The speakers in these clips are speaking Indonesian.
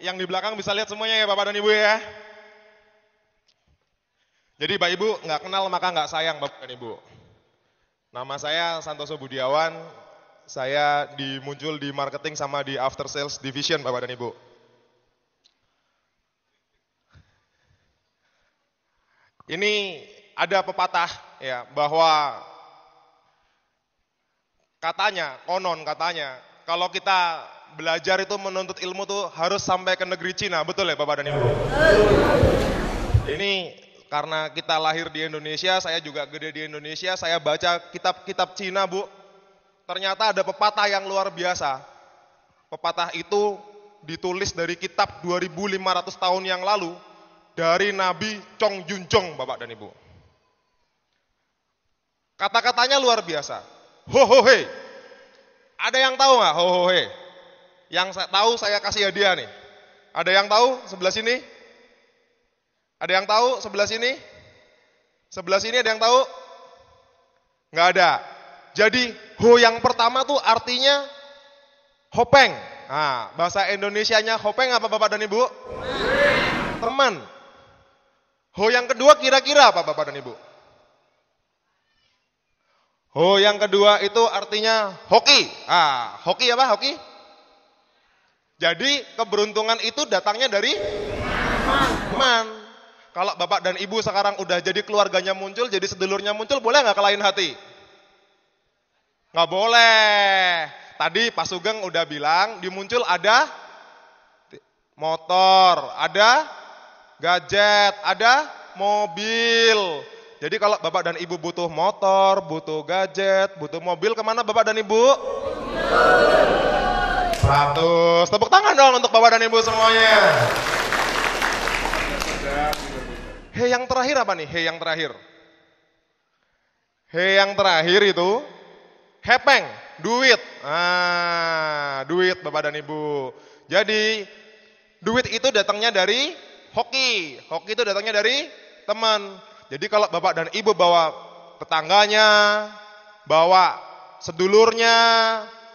yang di belakang bisa lihat semuanya ya Bapak dan Ibu ya. Jadi Bapak Ibu nggak kenal maka nggak sayang Bapak dan Ibu. Nama saya Santoso Budiawan, saya muncul di marketing sama di after sales division Bapak dan Ibu. Ini ada pepatah ya bahwa konon katanya, kalau kita belajar itu menuntut ilmu tuh harus sampai ke negeri Cina, betul ya Bapak dan Ibu? Ini karena kita lahir di Indonesia, saya juga gede di Indonesia, saya baca kitab-kitab Cina Bu, ternyata ada pepatah yang luar biasa. Pepatah itu ditulis dari kitab 2500 tahun yang lalu, dari Nabi Chong Junjong Bapak dan Ibu. Kata-katanya luar biasa. Ho ho he. Ada yang tahu nggak ho ho he? Yang saya tahu saya kasih hadiah nih. Ada yang tahu sebelah sini? Ada yang tahu sebelah sini? Sebelah sini ada yang tahu? Nggak ada. Jadi ho yang pertama tuh artinya hopeng. Nah, bahasa Indonesianya hopeng apa Bapak dan Ibu? Teman. Ho yang kedua kira-kira apa Bapak dan Ibu? Ho yang kedua itu artinya hoki. Hoki apa? Hoki? Jadi keberuntungan itu datangnya dari teman. Kalau Bapak dan Ibu sekarang udah jadi keluarganya muncul, jadi sedulurnya muncul, boleh nggak ke lain hati? Nggak boleh. Tadi Pak Sugeng udah bilang, di muncul ada motor, ada gadget, ada mobil. Jadi kalau Bapak dan Ibu butuh motor, butuh gadget, butuh mobil, kemana Bapak dan Ibu? 100. Tepuk tangan dong untuk Bapak dan Ibu semuanya. He yang terakhir apa nih? He yang terakhir. He yang terakhir itu hepeng, duit. Duit Bapak dan Ibu. Jadi duit itu datangnya dari hoki. Hoki itu datangnya dari teman. Jadi kalau Bapak dan Ibu bawa tetangganya, bawa sedulurnya,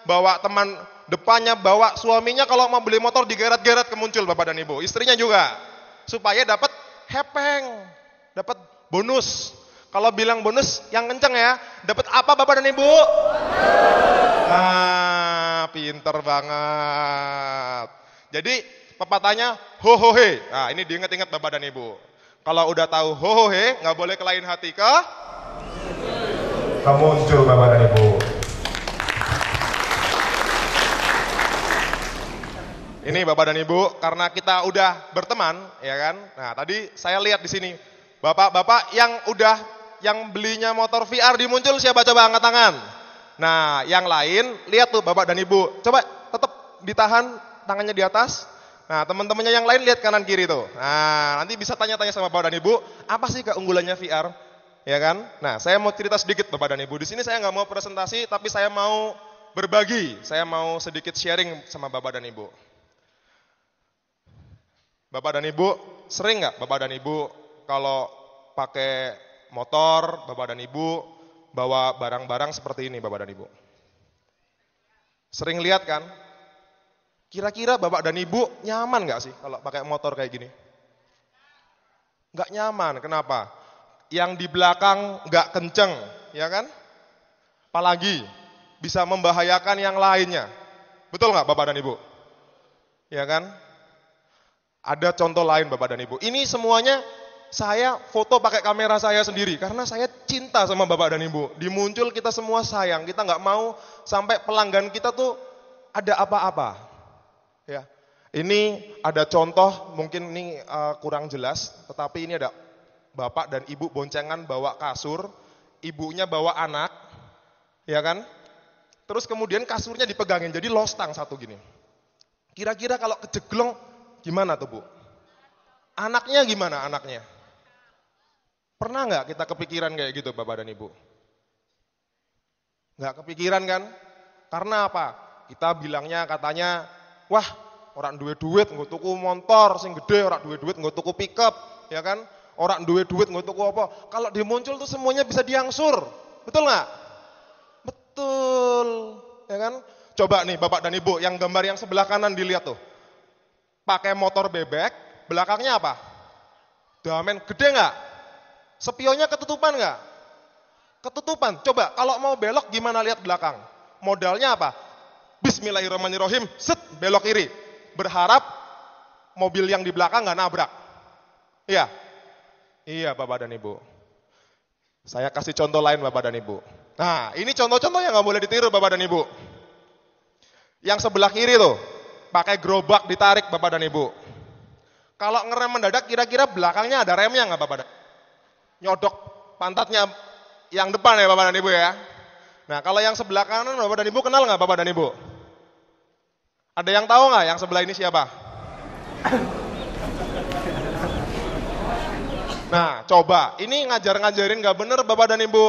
bawa teman depannya, bawa suaminya, kalau mau beli motor digeret-geret kemuncul Bapak dan Ibu. Istrinya juga. Supaya dapat hepeng, dapat bonus. Kalau bilang bonus yang kenceng ya, dapat apa Bapak dan Ibu? Pinter banget. Jadi pepatahnya ho ho he. Nah, ini diingat-ingat Bapak dan Ibu. Kalau udah tahu ho ho he, nggak boleh ke lain hati muncul Bapak dan Ibu. Ini Bapak dan Ibu, karena kita udah berteman, ya kan? Nah, tadi saya lihat di sini, Bapak-bapak yang belinya motor VR di muncul, siapa coba angkat tangan? Nah, yang lain, lihat tuh Bapak dan Ibu, coba tetap ditahan tangannya di atas. Nah, teman-temannya yang lain lihat kanan kiri tuh. Nah, nanti bisa tanya-tanya sama Bapak dan Ibu, apa sih keunggulannya VR? Ya kan? Nah, saya mau cerita sedikit Bapak dan Ibu. Di sini saya nggak mau presentasi, tapi saya mau berbagi. Saya mau sedikit sharing sama Bapak dan Ibu. Bapak dan Ibu, sering nggak Bapak dan Ibu kalau pakai motor, Bapak dan Ibu bawa barang-barang seperti ini Bapak dan Ibu? Sering lihat kan? Kira-kira Bapak dan Ibu nyaman nggak sih kalau pakai motor kayak gini? Nggak nyaman, kenapa? Yang di belakang nggak kenceng, ya kan? Apalagi bisa membahayakan yang lainnya. Betul nggak Bapak dan Ibu? Ya kan? Ada contoh lain Bapak dan Ibu. Ini semuanya saya foto pakai kamera saya sendiri karena saya cinta sama Bapak dan Ibu. Di muncul kita semua sayang, kita nggak mau sampai pelanggan kita tuh ada apa-apa. Ya, ini ada contoh, mungkin ini kurang jelas, tetapi ini ada Bapak dan Ibu boncengan bawa kasur, ibunya bawa anak, ya kan? Terus kemudian kasurnya dipegangin, jadi lostang satu gini. Kira-kira kalau kejeglong gimana tuh Bu? Anaknya gimana anaknya? Pernah nggak kita kepikiran kayak gitu Bapak dan Ibu? Nggak kepikiran kan? Karena apa? Kita bilangnya katanya, wah orang duwe duit nggak tuku motor sing gede, orang duwe duit nggak tuku pickup, ya kan? Orang duwe duit nggak tuku apa? Kalau dia muncul tuh semuanya bisa diangsur, betul nggak? Betul, ya kan? Coba nih Bapak dan Ibu, yang gambar yang sebelah kanan dilihat tuh. pakai motor bebek, belakangnya apa? Damen, gede nggak? Spionnya ketutupan nggak? Ketutupan. Coba kalau mau belok gimana lihat belakang? Modalnya apa? Bismillahirrahmanirrahim, set, belok kiri. Berharap mobil yang di belakang nggak nabrak. Iya? Iya Bapak dan Ibu. Saya kasih contoh lain Bapak dan Ibu. Nah, ini contoh-contoh yang nggak boleh ditiru Bapak dan Ibu. Yang sebelah kiri tuh, pakai gerobak ditarik Bapak dan Ibu. Kalau ngerem mendadak kira-kira belakangnya ada remnya nggak Bapak dan Ibu? Nyodok pantatnya yang depan ya Bapak dan Ibu ya. Nah kalau yang sebelah kanan Bapak dan Ibu kenal nggak Bapak dan Ibu? Ada yang tahu nggak yang sebelah ini siapa? Nah coba, ini ngajarin nggak bener Bapak dan Ibu.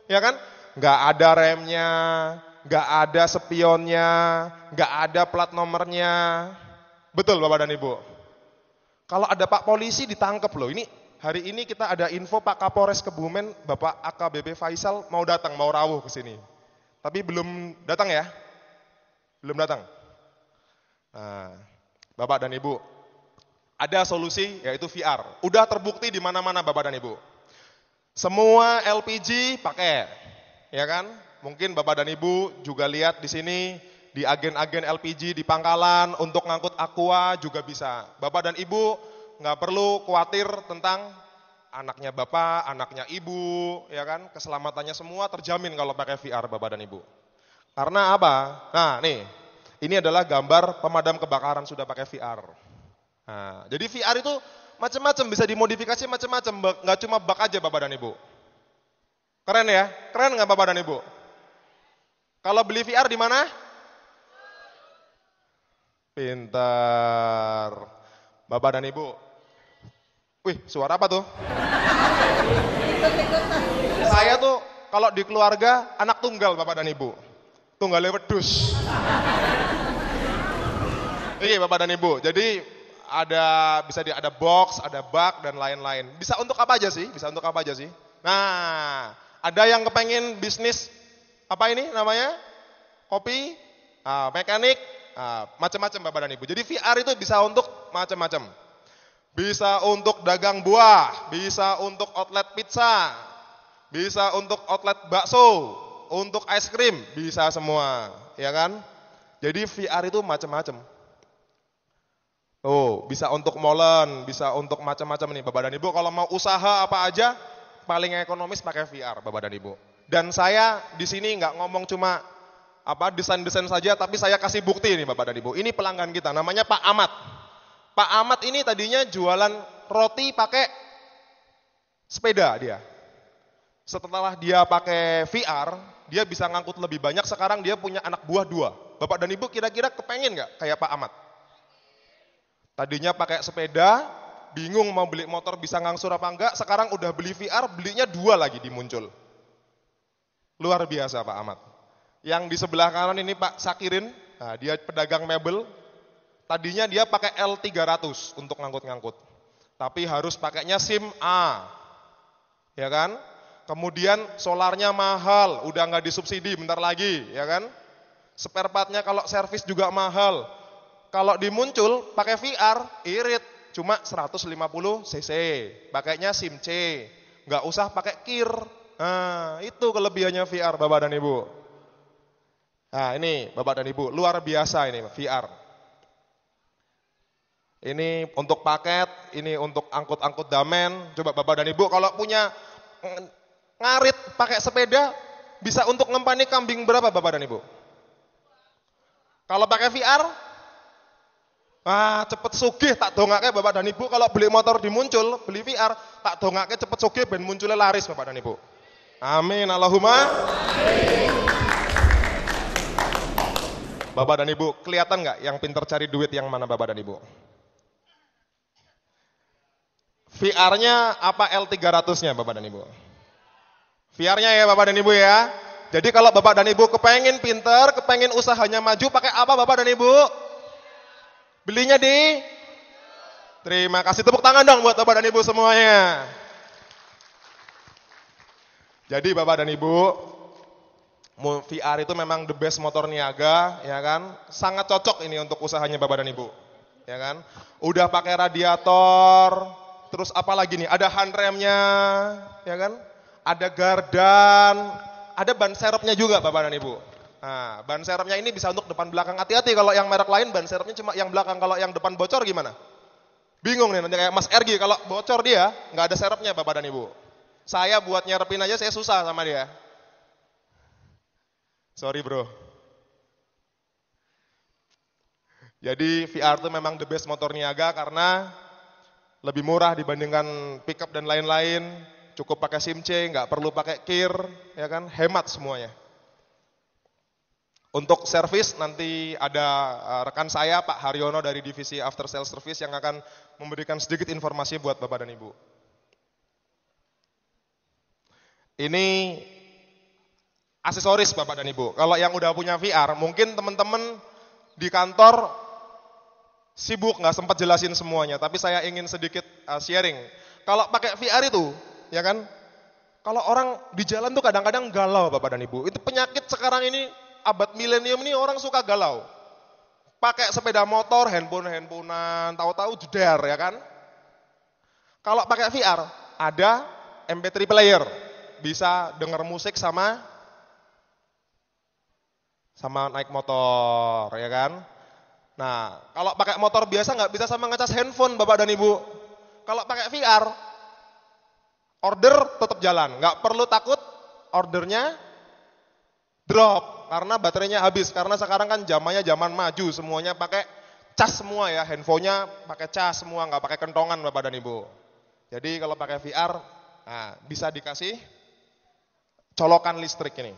Ya kan? Nggak ada remnya, nggak ada spionnya, nggak ada plat nomornya. Betul Bapak dan Ibu? Kalau ada Pak Polisi ditangkap loh. Ini hari ini kita ada info Pak Kapolres Kebumen, Bapak AKBP Faisal mau datang, mau rawuh ke sini. Tapi belum datang ya? Belum datang. Nah, Bapak dan Ibu, ada solusi yaitu VR. Udah terbukti di mana-mana Bapak dan Ibu. Semua LPG pakai, ya kan? Mungkin Bapak dan Ibu juga lihat di sini di agen-agen LPG di pangkalan untuk ngangkut aqua juga bisa. Bapak dan Ibu nggak perlu khawatir tentang anaknya Bapak, anaknya Ibu, ya kan? Keselamatannya semua terjamin kalau pakai VR Bapak dan Ibu. Karena apa? Nah, nih. Ini adalah gambar pemadam kebakaran sudah pakai VR. Nah, jadi VR itu macam-macam, bisa dimodifikasi macam-macam, nggak cuma bak aja Bapak dan Ibu. Keren ya? Keren nggak Bapak dan Ibu? Kalau beli VR di mana? Pintar. Bapak dan Ibu. Wih, suara apa tuh? Saya tuh kalau di keluarga anak tunggal Bapak dan Ibu. Tunggalnya wedus. Iya Bapak dan Ibu. Jadi ada box, ada bak dan lain-lain. Bisa untuk apa aja sih? Bisa untuk apa aja sih? Nah, ada yang kepengen bisnis apa ini namanya? Kopi, mekanik, macam-macam Bapak dan Ibu. Jadi VR itu bisa untuk macam-macam. Bisa untuk dagang buah, bisa untuk outlet pizza, bisa untuk outlet bakso, untuk es krim, bisa semua, ya kan? Jadi VR itu macam-macam. Oh, bisa untuk molen, bisa untuk macam-macam nih Bapak dan Ibu. Kalau mau usaha apa aja, paling ekonomis pakai VR Bapak dan Ibu. Dan saya di sini nggak ngomong cuma desain-desain saja, tapi saya kasih bukti nih Bapak dan Ibu. Ini pelanggan kita, namanya Pak Ahmad. Pak Ahmad ini tadinya jualan roti pakai sepeda dia. Setelah dia pakai VR, dia bisa ngangkut lebih banyak. Sekarang dia punya anak buah 2. Bapak dan Ibu kira-kira kepengen nggak kayak Pak Ahmad? Tadinya pakai sepeda, bingung mau beli motor bisa ngangsur apa enggak, sekarang udah beli VR, belinya 2 lagi dimuncul. Luar biasa Pak Ahmad. Yang di sebelah kanan ini Pak Sakirin, nah, dia pedagang mebel, tadinya dia pakai L300 untuk ngangkut-ngangkut. Tapi harus pakainya SIM A, ya kan? Kemudian solarnya mahal, udah nggak disubsidi bentar lagi, ya kan? Spare partnya kalau servis juga mahal. Kalau dimuncul pakai VR, irit, cuma 150 cc, pakainya SIM C, nggak usah pakai kir. Nah, itu kelebihannya VR Bapak dan Ibu. Nah, ini Bapak dan Ibu, luar biasa ini VR. Ini untuk paket, ini untuk angkut-angkut damen. Coba Bapak dan Ibu kalau punya ngarit pakai sepeda, bisa untuk ngempani kambing berapa Bapak dan Ibu? Kalau pakai VR, cepet sugih tak dongake Bapak dan Ibu. Kalau beli motor dimuncul, beli VR, tak dongake cepet sugih ben munculnya laris Bapak dan Ibu. Amin, Allahumma. Bapak dan Ibu, kelihatan nggak yang pinter cari duit yang mana Bapak dan Ibu? VR-nya apa L300-nya Bapak dan Ibu? VR-nya ya Bapak dan Ibu ya. Jadi kalau Bapak dan Ibu kepengen pinter, kepengen usahanya maju, pakai apa Bapak dan Ibu? Belinya di? Terima kasih, tepuk tangan dong buat Bapak dan Ibu semuanya. Jadi Bapak dan Ibu, VR itu memang the best motor niaga, ya kan? Sangat cocok ini untuk usahanya Bapak dan Ibu. ya kan? Udah pakai radiator, terus apa lagi nih? Ada handremnya, ya kan? Ada gardan, ada ban serepnya juga Bapak dan Ibu. Nah, ban serepnya ini bisa untuk depan belakang. Hati-hati kalau yang merek lain ban serepnya cuma yang belakang, kalau yang depan bocor gimana? Bingung nih nanti kayak Mas Ergi, kalau bocor dia nggak ada serepnya Bapak dan Ibu. Saya buat nyerepin aja saya susah sama dia. Sorry bro. Jadi VR itu memang the best motor niaga karena lebih murah dibandingkan pickup dan lain-lain. Cukup pakai SIM C, nggak perlu pakai kir, ya kan? Hemat semuanya. Untuk servis nanti ada rekan saya Pak Haryono dari divisi After Sales Service yang akan memberikan sedikit informasi buat Bapak dan Ibu. Ini aksesoris Bapak dan Ibu. Kalau yang udah punya VR, mungkin teman-teman di kantor sibuk nggak sempat jelasin semuanya, tapi saya ingin sedikit sharing. Kalau pakai VR itu, ya kan? Kalau orang di jalan tuh kadang-kadang galau Bapak dan Ibu. Itu penyakit sekarang ini, abad milenium ini orang suka galau. Pakai sepeda motor, handphone-handphonean, tahu-tahu jedar, ya kan? Kalau pakai VR, ada MP3 player. Bisa dengar musik sama naik motor, ya kan? Nah, kalau pakai motor biasa nggak bisa sama ngecas handphone, Bapak dan Ibu. Kalau pakai VR, order tetap jalan, nggak perlu takut ordernya drop karena baterainya habis. Karena sekarang kan zamannya zaman maju, semuanya pakai cas semua ya, handphonenya pakai cas semua, nggak pakai kentongan Bapak dan Ibu. Jadi kalau pakai VR, nah, bisa dikasih colokan listrik ini.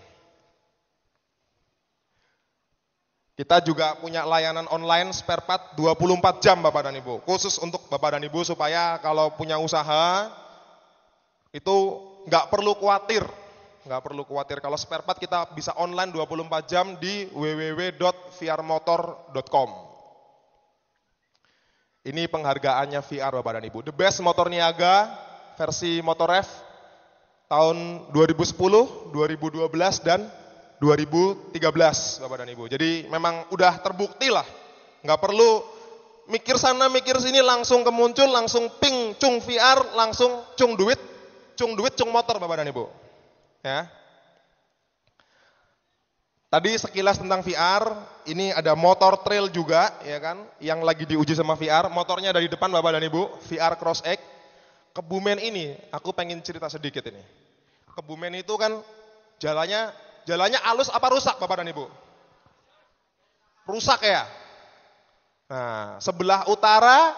Kita juga punya layanan online spare part 24 jam Bapak dan Ibu. Khusus untuk Bapak dan Ibu supaya kalau punya usaha itu nggak perlu khawatir. Nggak perlu khawatir kalau spare part kita bisa online 24 jam di www.vrmotor.com. Ini penghargaannya VR Bapak dan Ibu. The best motor niaga versi Motorref tahun 2010, 2012 dan 2013 Bapak dan Ibu. Jadi memang udah terbukti lah. Nggak perlu mikir sana mikir sini, langsung kemuncul, langsung ping cung VR, langsung cung duit, cung motor Bapak dan Ibu. Ya. Tadi sekilas tentang VR, ini ada motor trail juga ya kan, yang lagi diuji sama VR. Motornya dari depan Bapak dan Ibu, VR Cross X. Kebumen ini, aku pengen cerita sedikit ini. Kebumen itu kan jalannya halus apa rusak Bapak dan Ibu? Rusak ya. Nah, sebelah utara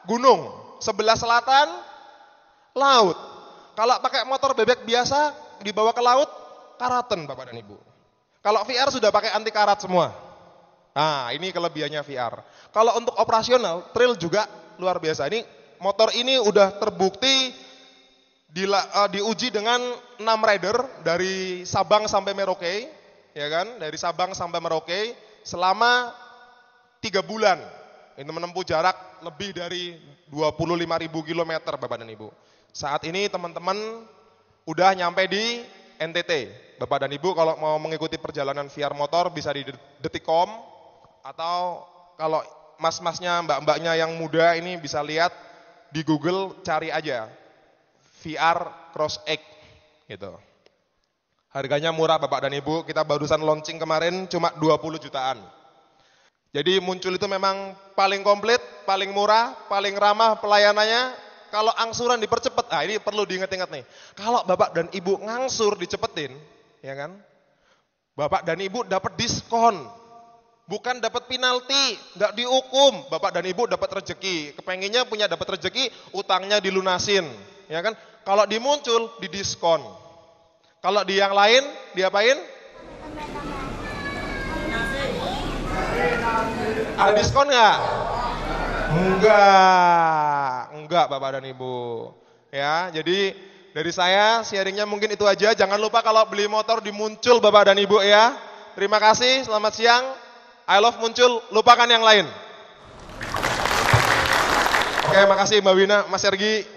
gunung, sebelah selatan laut. Kalau pakai motor bebek biasa dibawa ke laut, karatan Bapak dan Ibu. Kalau VR sudah pakai anti karat semua. Nah, ini kelebihannya VR. Kalau untuk operasional, trail juga luar biasa. Ini motor ini udah terbukti diuji dengan 6 rider dari Sabang sampai Merauke, ya kan? Dari Sabang sampai Merauke selama 3 bulan. Ini menempuh jarak lebih dari 25.000 km Bapak dan Ibu. Saat ini teman-teman udah nyampe di NTT. Bapak dan Ibu kalau mau mengikuti perjalanan VR motor bisa di Detikcom atau kalau mas-masnya, mbak-mbaknya yang muda ini bisa lihat di Google, cari aja VR Cross X gitu. Harganya murah Bapak dan Ibu, kita barusan launching kemarin cuma 20 jutaan. Jadi muncul itu memang paling komplit, paling murah, paling ramah pelayanannya. Kalau angsuran dipercepat, ini perlu diingat-ingat nih. Kalau Bapak dan Ibu ngangsur dicepetin, ya kan? Bapak dan Ibu dapat diskon. Bukan dapat penalti, nggak dihukum. Bapak dan Ibu dapat rezeki. Kepengennya punya dapat rezeki, utangnya dilunasin, ya kan? Kalau dimuncul, didiskon. Kalau di yang lain, diapain? Ada diskon nggak? Enggak Bapak dan Ibu. Ya, jadi dari saya sharingnya mungkin itu aja. Jangan lupa kalau beli motor dimuncul Bapak dan Ibu ya. Terima kasih, selamat siang. I love muncul, lupakan yang lain. Oke, makasih Mbak Wina, Mas Sergi.